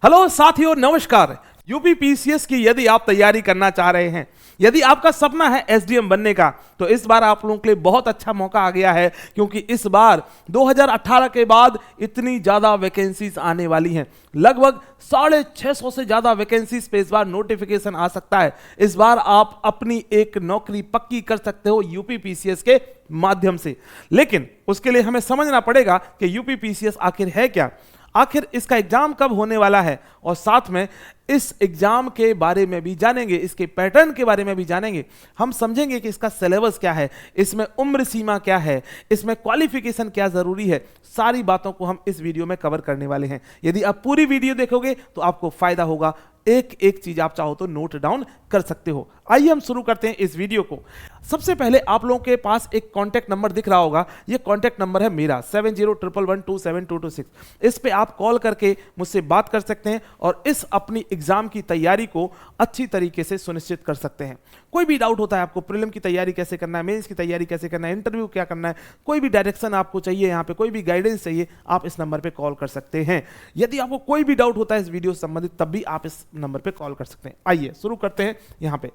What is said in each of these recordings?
Hello साथियों, नमस्कार। UPPCS की यदि आप तैयारी करना चाह रहे हैं, यदि आपका सपना है एसडीएम बनने का, तो इस बार आप लोगों के लिए बहुत अच्छा मौका आ गया है, क्योंकि इस बार 2018 के बाद इतनी ज्यादा वैकेंसीज आने वाली हैं। लगभग 650 से ज्यादा वैकेंसीज पे इस बार नोटिफिकेशन आ सकता है। इस बार आप अपनी एक नौकरी पक्की कर सकते हो यूपीपीसीएस के माध्यम से। लेकिन उसके लिए हमें समझना पड़ेगा कि यूपीपीसीएस आखिर है क्या, आखिर इसका एग्जाम कब होने वाला है, और साथ में इस एग्जाम के बारे में भी जानेंगे, इसके पैटर्न के बारे में भी जानेंगे। हम समझेंगे कि इसका सिलेबस क्या है, इसमें उम्र सीमा क्या है, इसमें क्वालिफिकेशन क्या जरूरी है। सारी बातों को हम इस वीडियो में कवर करने वाले हैं। यदि आप पूरी वीडियो देखोगे तो आपको फायदा होगा। एक एक चीज आप चाहो तो नोट डाउन कर सकते हो। आइए हम शुरू करते हैं इस वीडियो को। सबसे पहले आप लोगों के पास एक कांटेक्ट नंबर दिख रहा होगा। ये कांटेक्ट नंबर है मेरा 7011127226। इस पे आप कॉल करके मुझसे बात कर सकते हैं और इस अपनी एग्जाम की तैयारी को अच्छी तरीके से सुनिश्चित कर सकते हैं। कोई भी डाउट होता है आपको, प्रीलिम की तैयारी कैसे करना है, मेंस की तैयारी कैसे करना है, इंटरव्यू क्या करना है, कोई भी डायरेक्शन आपको चाहिए, यहाँ पे कोई भी गाइडेंस चाहिए, आप इस नंबर पे कॉल कर सकते हैं। यदि आपको कोई भी डाउट होता है इस वीडियो से संबंधित, तब भी आप इस नंबर पे कॉल कर सकते हैं। आइए शुरू करते हैं। यहाँ पे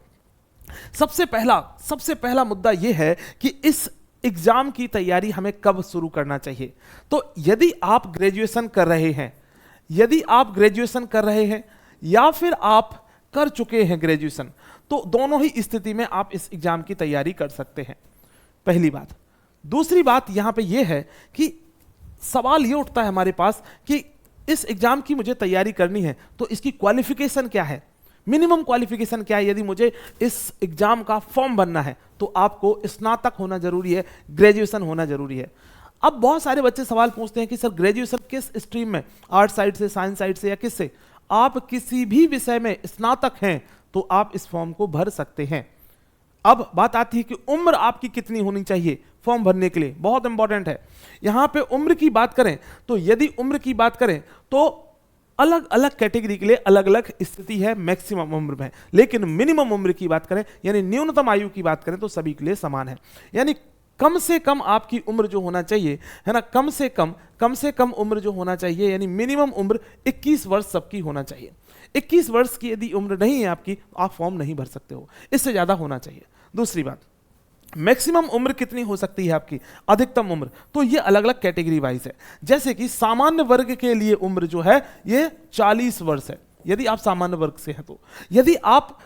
सबसे पहला मुद्दा यह है कि इस एग्जाम की तैयारी हमें कब शुरू करना चाहिए। तो यदि आप ग्रेजुएशन कर रहे हैं, या फिर आप कर चुके हैं ग्रेजुएशन, तो दोनों ही स्थिति में आप इस एग्जाम की तैयारी कर सकते हैं। पहली बात। दूसरी बात यहां पे यह है कि सवाल यह उठता है हमारे पास कि इस एग्जाम की मुझे तैयारी करनी है, तो इसकी क्वालिफिकेशन क्या है, मिनिमम क्वालिफिकेशन क्या है। यदि मुझे इस एग्जाम का फॉर्म बनना है तो आपको स्नातक होना जरूरी है, ग्रेजुएशन होना जरूरी है। अब बहुत सारे बच्चे सवाल पूछते हैं कि सर ग्रेजुएशन किस स्ट्रीम में, आर्ट साइड से, साइंस साइड से, या किससे। आप किसी भी विषय में स्नातक हैं तो आप इस फॉर्म को भर सकते हैं। अब बात आती है कि उम्र आपकी कितनी होनी चाहिए फॉर्म भरने के लिए, बहुत इंपॉर्टेंट है। यहां पे उम्र की बात करें तो यदि उम्र की बात करें तो अलग अलग कैटेगरी के लिए अलग अलग स्थिति है मैक्सिमम उम्र में, लेकिन मिनिमम उम्र की बात करें यानी न्यूनतम आयु की बात करें तो सभी के लिए समान है। यानी कम से कम आपकी उम्र जो होना चाहिए है ना, कम से कम उम्र जो होना चाहिए, यानी मिनिमम उम्र 21 वर्ष सबकी होना चाहिए। 21 वर्ष की यदि उम्र नहीं है आपकी, आप फॉर्म नहीं भर सकते हो, इससे ज्यादा होना चाहिए। दूसरी बात, मैक्सिमम उम्र कितनी हो सकती है आपकी, अधिकतम उम्र, तो ये अलग अलग कैटेगरी वाइज है। जैसे कि सामान्य वर्ग के लिए उम्र जो है ये 40 वर्ष है, यदि आप सामान्य वर्ग से हैं तो। यदि आप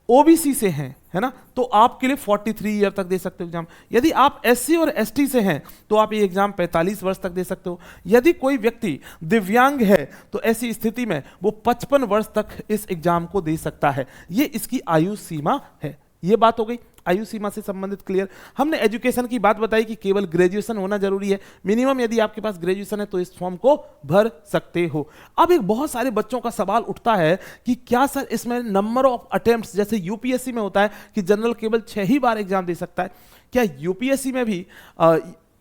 ओबीसी से हैं, है ना, तो आपके लिए 43 ईयर तक दे सकते हो एग्जाम। यदि आप एससी और एसटी से हैं तो आप ये एग्जाम 45 वर्ष तक दे सकते हो। यदि कोई व्यक्ति दिव्यांग है तो ऐसी स्थिति में वो 55 वर्ष तक इस एग्जाम को दे सकता है। ये इसकी आयु सीमा है। ये बात हो गई आयु सीमा से संबंधित क्लियर। हमने एजुकेशन की बात बताई कि केवल ग्रेजुएशन होना जरूरी है। मिनिमम यदि आपके पास ग्रेजुएशन है तो इस फॉर्म को भर सकते हो। अब एक बहुत सारे बच्चों का सवाल उठता है कि क्या सर इसमें नंबर ऑफ अटेम्प्ट्स, जैसे यूपीएससी में होता है कि जनरल केवल 6 ही बार एग्जाम दे सकता है, क्या यूपीएससी में भी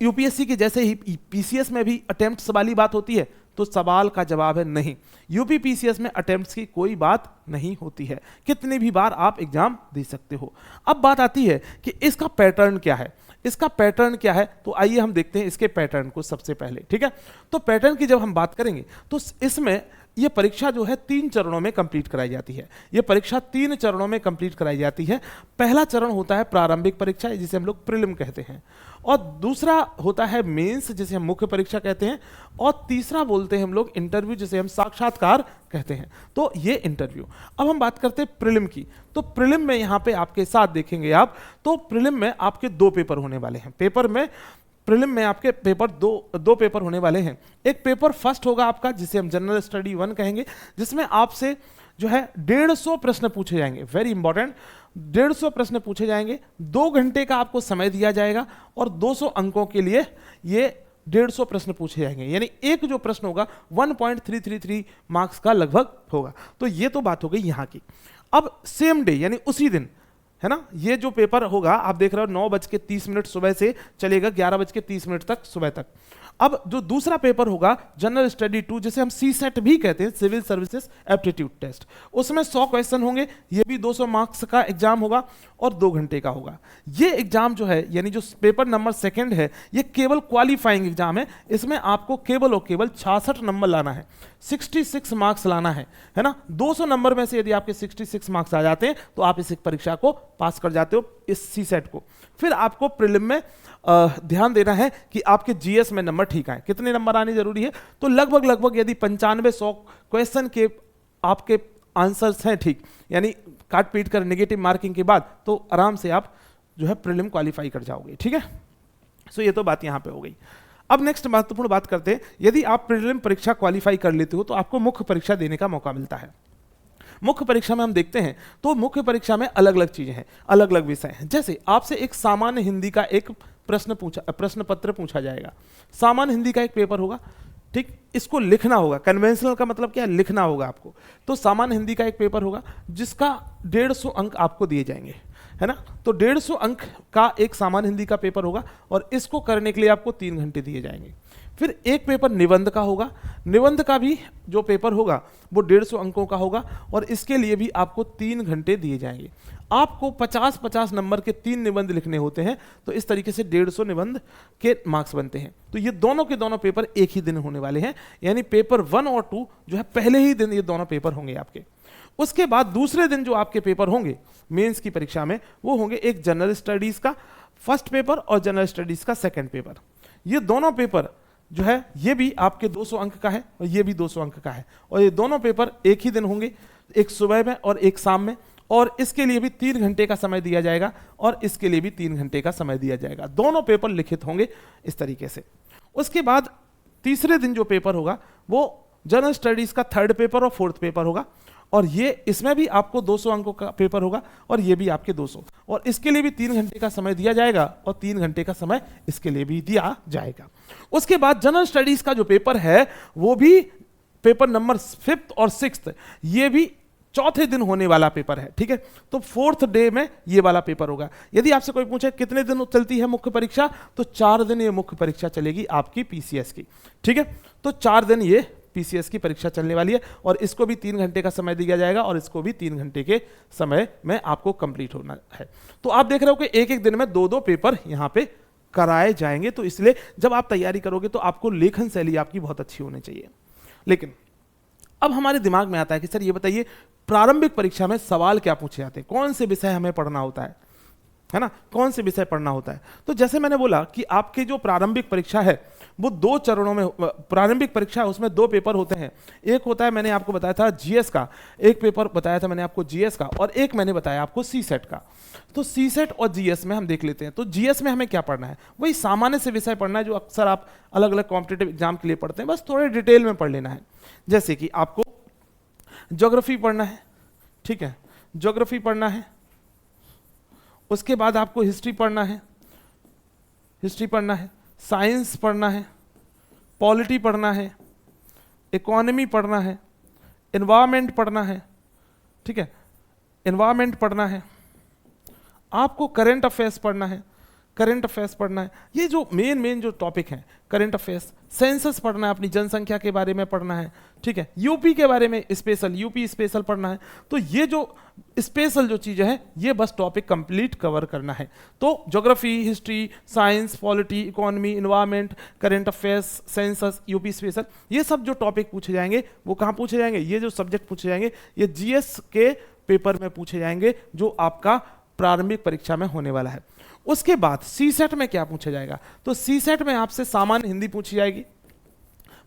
यूपीएससी के जैसे ही पीसीएस में भी अटेम्प्ट्स वाली बात होती है? तो सवाल का जवाब है नहीं। यूपीपीसीएस में अटेम्प्ट्स की कोई बात नहीं होती है, कितनी भी बार आप एग्जाम दे सकते हो। अब बात आती है कि इसका पैटर्न क्या है। तो आइए हम देखते हैं इसके पैटर्न को सबसे पहले, ठीक है। तो पैटर्न की जब हम बात करेंगे तो इसमें यह परीक्षा जो है 3 चरणों में कंप्लीट कराई जाती है। यह परीक्षा 3 चरणों में कंप्लीट कराई जाती है। पहला चरण होता है प्रारंभिक परीक्षा, जिसे हम लोग प्रीलिम कहते हैं, और दूसरा होता है मेंस, जिसे हम मुख्य परीक्षा कहते हैं, और तीसरा बोलते हैं हम लोग इंटरव्यू, जिसे हम साक्षात्कार कहते हैं। तो ये इंटरव्यू। अब हम बात करते हैं प्रीलिम की। तो प्रीलिम में यहाँ पे आपके साथ देखेंगे आप, तो प्रीलिम में आपके 2 पेपर होने वाले हैं। प्रीलिम में आपके पेपर दो पेपर होने वाले हैं। एक पेपर फर्स्ट होगा आपका, जिसे हम जनरल स्टडी 1 कहेंगे, जिसमें आपसे जो है 150 प्रश्न पूछे जाएंगे। वेरी इंपॉर्टेंट, 150 प्रश्न पूछे जाएंगे। 2 घंटे का आपको समय दिया जाएगा और 200 अंकों के लिए ये 150 प्रश्न पूछे जाएंगे। यानी एक जो प्रश्न होगा 1.333 मार्क्स का लगभग होगा। तो ये तो बात हो गई यहाँ की। अब सेम डे यानी उसी दिन, है ना, ये जो पेपर होगा आप देख रहे हो 9:30 सुबह से चलेगा 11:30 तक सुबह तक। अब जो दूसरा पेपर होगा जनरल स्टडी 2, जिसे हम सीसेट भी कहते हैं, सिविल सर्विसेज एप्टीट्यूड टेस्ट, उसमें 100 क्वेश्चन होंगे, ये भी 200 मार्क्स का एग्जाम होगा और 2 घंटे का होगा। ये एग्जाम जो है, यानी जो पेपर नंबर 2 है, ये केवल क्वालिफाइंग एग्जाम है। इसमें आपको केवल और केवल 66 नंबर लाना है, 66 मार्क्स लाना है ना। 200 नंबर में से यदि आपके 66 मार्क्स आ जाते हैं तो आप इस परीक्षा को पास कर जाते हो, इस सीसेट को। फिर आपको प्रीलिम में ध्यान देना है कि आपके जीएस में नंबर ठीक आए। कितने नंबर आने जरूरी है? तो लगभग यदि 95-100 क्वेश्चन के आपके आंसर्स हैं ठीक, यानी काट पीट कर नेगेटिव मार्किंग के बाद, तो आराम से आप जो है प्रीलिम क्वालिफाई कर जाओगे, ठीक है। सो ये तो बात यहां पे हो गई। अब नेक्स्ट महत्वपूर्ण बात करते हैं, यदि आप प्रीलिम परीक्षा क्वालिफाई कर लेते हो तो आपको मुख्य परीक्षा देने का मौका मिलता है। मुख्य परीक्षा में हम देखते हैं तो मुख्य परीक्षा में अलग अलग चीजें हैं, अलग अलग विषय हैं। जैसे आपसे एक सामान्य हिंदी का एक प्रश्न पत्र पूछा जाएगा। सामान्य हिंदी का एक पेपर होगा, ठीक, इसको लिखना होगा। कन्वेंशनल का मतलब क्या है? लिखना होगा आपको। तो सामान्य हिंदी का एक पेपर होगा जिसका 150 अंक आपको दिए जाएंगे, है ना। तो 150 अंक का एक सामान्य हिंदी का पेपर होगा और इसको करने के लिए आपको 3 घंटे दिए जाएंगे। फिर एक पेपर निबंध का होगा। निबंध का भी जो पेपर होगा वो 150 अंकों का होगा और इसके लिए भी आपको 3 घंटे दिए जाएंगे। आपको 50-50 नंबर के 3 निबंध लिखने होते हैं, तो इस तरीके से 150 निबंध के मार्क्स बनते हैं। तो ये दोनों के दोनों पेपर एक ही दिन होने वाले हैं, यानी पेपर 1 और 2 जो है पहले ही दिन ये दोनों पेपर होंगे आपके। उसके बाद दूसरे दिन जो आपके पेपर होंगे मेंस की परीक्षा में, वो होंगे एक जनरल स्टडीज का फर्स्ट पेपर और जनरल स्टडीज का सेकंड पेपर। ये दोनों पेपर जो है ये भी आपके 200 अंक का है और ये भी 200 अंक का है, और ये दोनों पेपर एक ही दिन होंगे, एक सुबह में और एक शाम में, और इसके लिए भी 3 घंटे का समय दिया जाएगा और इसके लिए भी 3 घंटे का समय दिया जाएगा। दोनों पेपर लिखित होंगे इस तरीके से। उसके बाद तीसरे दिन जो पेपर होगा वो जनरल स्टडीज का 3rd पेपर और 4th पेपर होगा, और ये इसमें भी आपको 200 अंकों का पेपर होगा और ये भी आपके 200, और इसके लिए भी 3 घंटे का समय दिया जाएगा और 3 घंटे का समय इसके लिए भी दिया जाएगा। उसके बाद जनरल स्टडीज का जो पेपर है वो भी पेपर नंबर 5th और 6th, ये भी चौथे दिन होने वाला पेपर है, ठीक है। तो 4th डे में ये वाला पेपर होगा। यदि आपसे कोई पूछे कितने दिन चलती है मुख्य परीक्षा, तो 4 दिन ये मुख्य परीक्षा चलेगी आपकी पीसीएस की, ठीक है। तो 4 दिन ये पीसीएस की परीक्षा चलने वाली है और इसको भी 3 घंटे का समय दिया जाएगा और इसको भी 3 घंटे के समय में आपको कंप्लीट होना है। तो आप देख रहे हो कि एक एक दिन में 2-2 पेपर यहाँ पे कराए जाएंगे। तो इसलिए जब आप तैयारी करोगे तो आपको लेखन शैली आपकी बहुत अच्छी होनी चाहिए। लेकिन अब हमारे दिमाग में आता है कि सर ये बताइए, प्रारंभिक परीक्षा में सवाल क्या पूछे जाते हैं, कौन से विषय हमें पढ़ना होता है ना, कौन से विषय पढ़ना होता है। तो जैसे मैंने बोला कि आपकी जो प्रारंभिक परीक्षा है वो 2 चरणों में, प्रारंभिक परीक्षा है उसमें 2 पेपर होते हैं। एक होता है, मैंने आपको बताया था जीएस का, एक पेपर बताया था मैंने आपको जीएस का, और एक मैंने बताया आपको सीसेट का। तो सीसेट और जीएस में हम देख लेते हैं। तो जीएस में हमें क्या पढ़ना है? वही सामान्य से विषय पढ़ना है जो अक्सर आप अलग अलग कॉम्पिटिटिव एग्जाम के लिए पढ़ते हैं, बस थोड़े डिटेल में पढ़ लेना है। जैसे कि आपको ज्योग्राफी पढ़ना है, ठीक है, ज्योग्राफी पढ़ना है। उसके बाद आपको हिस्ट्री पढ़ना है, हिस्ट्री पढ़ना है, साइंस पढ़ना है, पॉलिटी पढ़ना है, इकोनॉमी पढ़ना है, एनवायरनमेंट पढ़ना है, ठीक है, एनवायरनमेंट पढ़ना है, आपको करंट अफेयर्स पढ़ना है, करंट अफेयर्स पढ़ना है। ये जो मेन जो टॉपिक हैं, करंट अफेयर्स, सेंसस पढ़ना है, अपनी जनसंख्या के बारे में पढ़ना है, ठीक है, यूपी के बारे में स्पेशल, यूपी स्पेशल पढ़ना है। तो ये जो स्पेशल जो चीजें हैं ये बस टॉपिक कंप्लीट कवर करना है। तो geography, history, science, polity, economy, environment, current affairs, census, UP special, ये सब जो टॉपिक पूछे जाएंगे वो कहाँ पूछे जाएंगे? ये जो सब्जेक्ट पूछे जाएंगे ये जीएस के पेपर में पूछे जाएंगे जो आपका प्रारंभिक परीक्षा में होने वाला है। उसके बाद सीसेट में क्या पूछा जाएगा? तो सीसेट में आपसे सामान्य हिंदी पूछी जाएगी,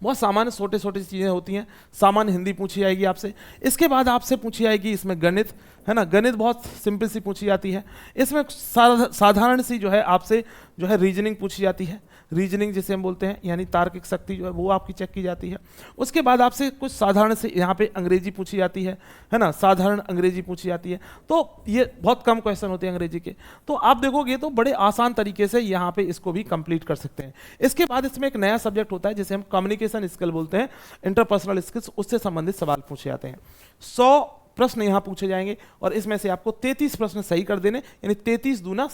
बहुत सामान्य छोटे छोटे चीजें होती हैं, सामान्य हिंदी पूछी जाएगी आपसे। इसके बाद आपसे पूछी जाएगी इसमें गणित, है ना, गणित बहुत सिंपल सी पूछी जाती है। इसमें साधारण सी जो है आपसे जो है रीजनिंग पूछी जाती है, रीजनिंग जिसे हम बोलते हैं, यानी तार्किक शक्ति जो है वो आपकी चेक की जाती है। उसके बाद आपसे कुछ साधारण से यहाँ पे अंग्रेजी पूछी जाती है ना, साधारण अंग्रेजी पूछी जाती है। तो ये बहुत कम क्वेश्चन होते हैं अंग्रेजी के, तो आप देखोगे तो बड़े आसान तरीके से यहाँ पे इसको भी कंप्लीट कर सकते हैं। इसके बाद इसमें एक नया सब्जेक्ट होता है जिसे हम कम्युनिकेशन स्किल बोलते हैं, इंटरपर्सनल स्किल्स, उससे संबंधित सवाल पूछे जाते हैं। 100 प्रश्न यहाँ पूछे जाएंगे और इसमें से आपको 33 प्रश्न सही कर देने, यानी 33 दूना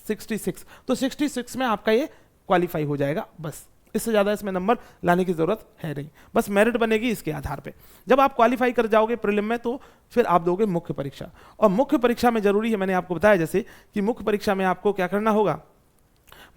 66, तो 66 में आपका ये क्वालिफाई हो जाएगा। बस इससे ज़्यादा इसमें नंबर लाने की ज़रूरत है नहीं, बस मेरिट बनेगी इसके आधार पे। जब आप क्वालिफाई कर जाओगे प्रीलिम में तो फिर आप दोगे मुख्य परीक्षा, और मुख्य परीक्षा में जरूरी है, मैंने आपको बताया जैसे कि मुख्य परीक्षा में आपको क्या करना होगा,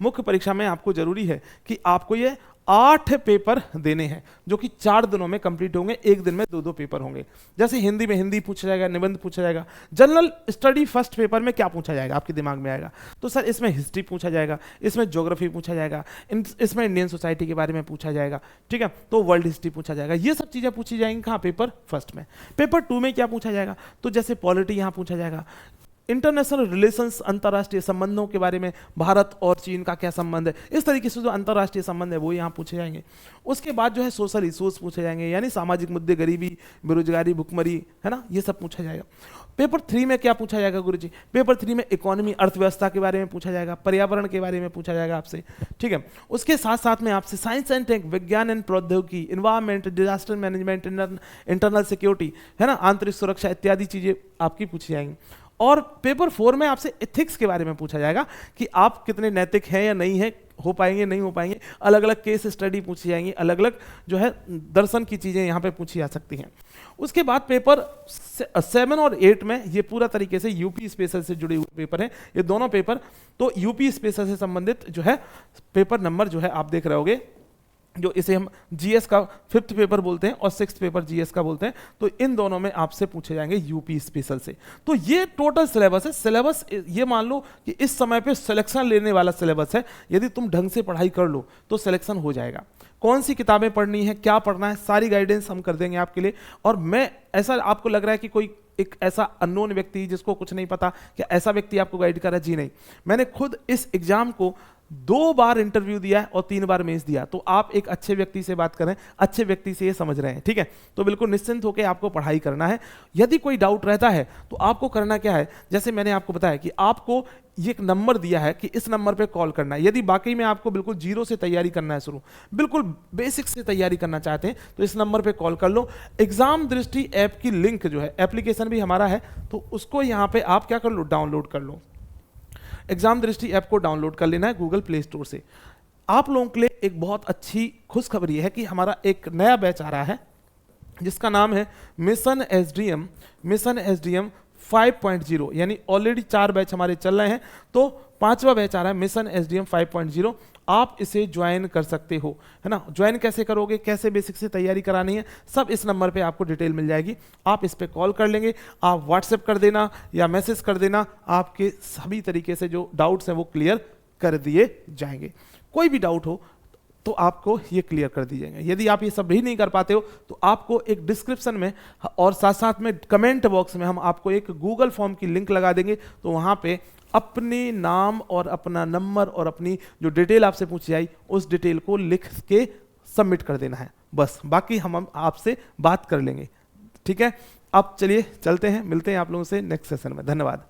मुख्य परीक्षा में आपको जरूरी है कि आपको ये 8 पेपर देने हैं जो कि 4 दिनों में कंप्लीट होंगे, एक दिन में 2-2 पेपर होंगे। जैसे हिंदी में हिंदी पूछा जाएगा, निबंध पूछा जाएगा। जनरल स्टडी फर्स्ट पेपर में क्या पूछा जाएगा आपके दिमाग में आएगा, तो सर इसमें हिस्ट्री पूछा जाएगा, इसमें ज्योग्राफी पूछा जाएगा, इसमें इंडियन सोसाइटी के बारे में पूछा जाएगा, ठीक है, तो वर्ल्ड हिस्ट्री पूछा जाएगा। ये सब चीज़ें पूछी जाएंगी कहाँ, पेपर फर्स्ट में। पेपर 2 में क्या पूछा जाएगा, तो जैसे पॉलिटी यहाँ पूछा जाएगा, इंटरनेशनल रिलेशंस, अंतर्राष्ट्रीय संबंधों के बारे में, भारत और चीन का क्या संबंध है, इस तरीके से जो अंतर्राष्ट्रीय संबंध है वो यहाँ पूछे जाएंगे। उसके बाद जो है सोशल इश्यूज पूछे जाएंगे, यानी सामाजिक मुद्दे, गरीबी, बेरोजगारी, भुखमरी, है ना, ये सब पूछा जाएगा। पेपर 3 में क्या पूछा जाएगा गुरुजी, पेपर 3 में इकोनॉमी, अर्थव्यवस्था के बारे में पूछा जाएगा, पर्यावरण के बारे में पूछा जाएगा आपसे, ठीक है। उसके साथ साथ में आपसे साइंस एंड टेक, विज्ञान एंड प्रौद्योगिकी, environment, disaster management, internal security, है ना, आंतरिक सुरक्षा इत्यादि चीजें आपकी पूछी जाएंगी। और पेपर 4 में आपसे एथिक्स के बारे में पूछा जाएगा कि आप कितने नैतिक हैं या नहीं है, हो पाएंगे नहीं हो पाएंगे, अलग अलग केस स्टडी पूछी जाएंगी, अलग अलग जो है दर्शन की चीज़ें यहाँ पे पूछी जा सकती हैं। उसके बाद पेपर 7 और 8 में ये पूरा तरीके से यूपी स्पेशल से जुड़े हुए पेपर हैं, ये दोनों पेपर। तो यूपी स्पेशल से संबंधित जो है पेपर नंबर जो है आप देख रहे होगे, जो इसे हम जीएस का 5th पेपर बोलते हैं और 6th पेपर जीएस का बोलते हैं, तो इन दोनों में आपसे पूछे जाएंगे यूपी स्पेशल से। तो ये टोटल सिलेबस है। सिलेबस ये मान लो कि इस समय पे सिलेक्शन लेने वाला सिलेबस है, यदि तुम ढंग से पढ़ाई कर लो तो सिलेक्शन हो जाएगा। कौन सी किताबें पढ़नी है, क्या पढ़ना है, सारी गाइडेंस हम कर देंगे आपके लिए। और मैं ऐसा, आपको लग रहा है कि कोई एक ऐसा अननोन व्यक्ति जिसको कुछ नहीं पता, क्या ऐसा व्यक्ति आपको गाइड कर रहा है? जी नहीं, मैंने खुद इस एग्जाम को 2 बार इंटरव्यू दिया है और 3 बार मेंस दिया, तो आप एक अच्छे व्यक्ति से बात करें, अच्छे व्यक्ति से ये समझ रहे हैं, ठीक है। तो बिल्कुल निश्चिंत होकर आपको पढ़ाई करना है। यदि कोई डाउट रहता है तो आपको करना क्या है, जैसे मैंने आपको बताया कि आपको ये एक नंबर दिया है कि इस नंबर पे कॉल करना है। यदि वाकई में आपको बिल्कुल जीरो से तैयारी करना है, शुरू बिल्कुल बेसिक से तैयारी करना चाहते हैं, तो इस नंबर पे कॉल कर लो। एग्जाम दृष्टि ऐप की लिंक जो है, एप्लीकेशन भी हमारा है, तो उसको यहाँ पे आप क्या कर लो, डाउनलोड कर लो। एग्जाम दृष्टि ऐप को डाउनलोड कर लेना है गूगल प्ले स्टोर से। आप लोगों के लिए एक बहुत अच्छी खुशखबरी है कि हमारा एक नया बैच आ रहा है जिसका नाम है मिशन एसडीएम, मिशन एसडीएम 5.0, यानी ऑलरेडी 4 बैच हमारे चल रहे हैं, तो 5वां बैच आ रहा है मिशन एसडीएम 5.0। आप इसे ज्वाइन कर सकते हो, है ना। ज्वाइन कैसे करोगे, कैसे बेसिक से तैयारी करानी है, सब इस नंबर पे आपको डिटेल मिल जाएगी। आप इस पे कॉल कर लेंगे, आप व्हाट्सएप कर देना या मैसेज कर देना, आपके सभी तरीके से जो डाउट्स हैं वो क्लियर कर दिए जाएंगे। कोई भी डाउट हो तो आपको ये क्लियर कर दी जाएंगे। यदि आप ये सब भी नहीं कर पाते हो तो आपको एक डिस्क्रिप्शन में और साथ साथ में कमेंट बॉक्स में हम आपको एक गूगल फॉर्म की लिंक लगा देंगे, तो वहाँ पे अपने नाम और अपना नंबर और अपनी जो डिटेल आपसे पूछी जाए उस डिटेल को लिख के सबमिट कर देना है, बस। बाकी हम आपसे बात कर लेंगे, ठीक है। अब चलिए चलते हैं, मिलते हैं आप लोगों से नेक्स्ट सेशन में। धन्यवाद।